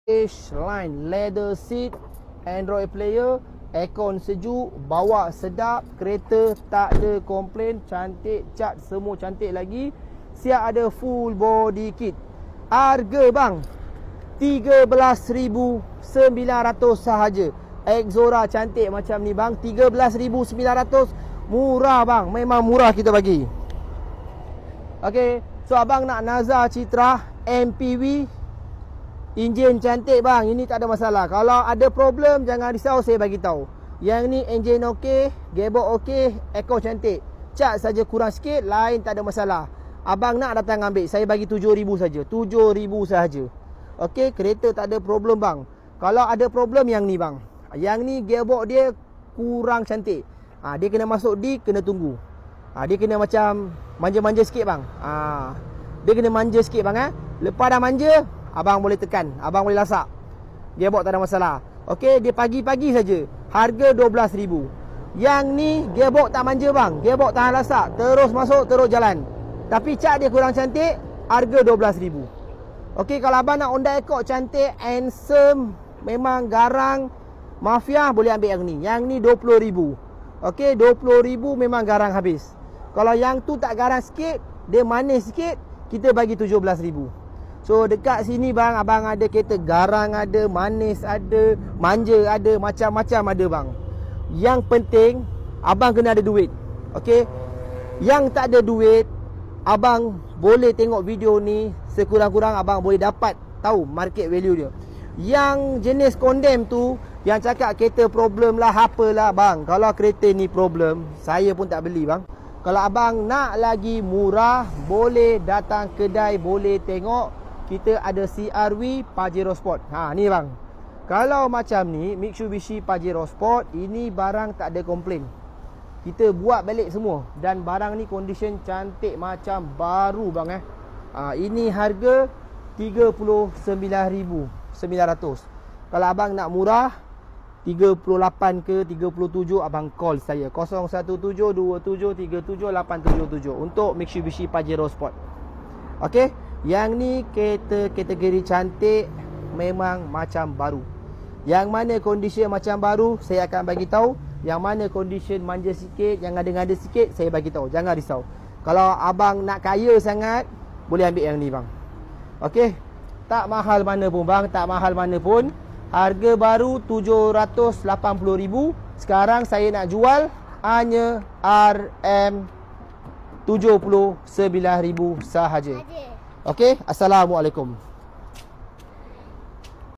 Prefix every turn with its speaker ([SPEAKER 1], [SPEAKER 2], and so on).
[SPEAKER 1] Line, leather seat, Android player, aircon sejuk, bawa sedap, kereta tak ada komplain, cantik, cat semua cantik lagi. Siap ada full body kit. Harga bang 13,900 sahaja. Exora cantik macam ni bang, 13,900. Murah bang, memang murah kita bagi. Okey, so abang nak Naza Citra MPV, enjin cantik bang, ini tak ada masalah. Kalau ada problem jangan risau, saya bagi tahu. Yang ni enjin okey, gearbox okey, aircon cantik. Cat saja kurang sikit, lain tak ada masalah. Abang nak datang ambil, saya bagi 7,000 saja. 7,000 sahaja. Okey, kereta tak ada problem bang. Kalau ada problem yang ni bang. Yang ni gearbox dia kurang cantik. Dia kena masuk di, kena tunggu. Dia kena macam manja-manja sikit bang. Dia kena manja sikit bang. Lepas dah manja, abang boleh tekan, abang boleh lasak. Gearbox tak ada masalah. Okey, dia pagi-pagi saja. Harga 12,000. Yang ni gearbox tak manja bang. Gearbox tahan lasak, terus masuk, terus jalan. Tapi cat dia kurang cantik, harga 12,000. Okey, kalau abang nak Honda Accord cantik, handsome, memang garang, mafia, boleh ambil yang ni. Yang ni 20,000. Okey, 20,000 memang garang habis. Kalau yang tu tak garang sikit, dia manis sikit, kita bagi 17,000. So dekat sini bang, abang ada kereta garang ada, manis ada, manja ada, macam-macam ada bang. Yang penting abang kena ada duit. Okey. Yang tak ada duit, abang boleh tengok video ni, sekurang-kurang abang boleh dapat tahu market value dia. Yang jenis condemn tu, yang cakap kereta problem lah, apalah bang. Kalau kereta ni problem, saya pun tak beli bang. Kalau abang nak lagi murah, boleh datang kedai, boleh tengok. Kita ada CR-V Pajero Sport. Ni bang. Kalau macam ni Mitsubishi Pajero Sport, ini barang tak ada komplain. Kita buat balik semua. Dan barang ni condition cantik macam baru bang. Ini harga 39,900. Kalau abang nak murah 38 ke 37, abang call saya 0172737877 untuk Mitsubishi Pajero Sport. Okey, yang ni kereta kategori cantik, memang macam baru. Yang mana condition macam baru, saya akan bagi tahu. Yang mana condition manja sikit, yang ngada-ngada sikit, saya bagi tahu. Jangan risau. Kalau abang nak kaya sangat, boleh ambil yang ni bang. Okey, tak mahal mana pun bang, tak mahal mana pun. Harga baru 780,000. Sekarang saya nak jual hanya RM79,000 sahaja. Okey, Assalamualaikum.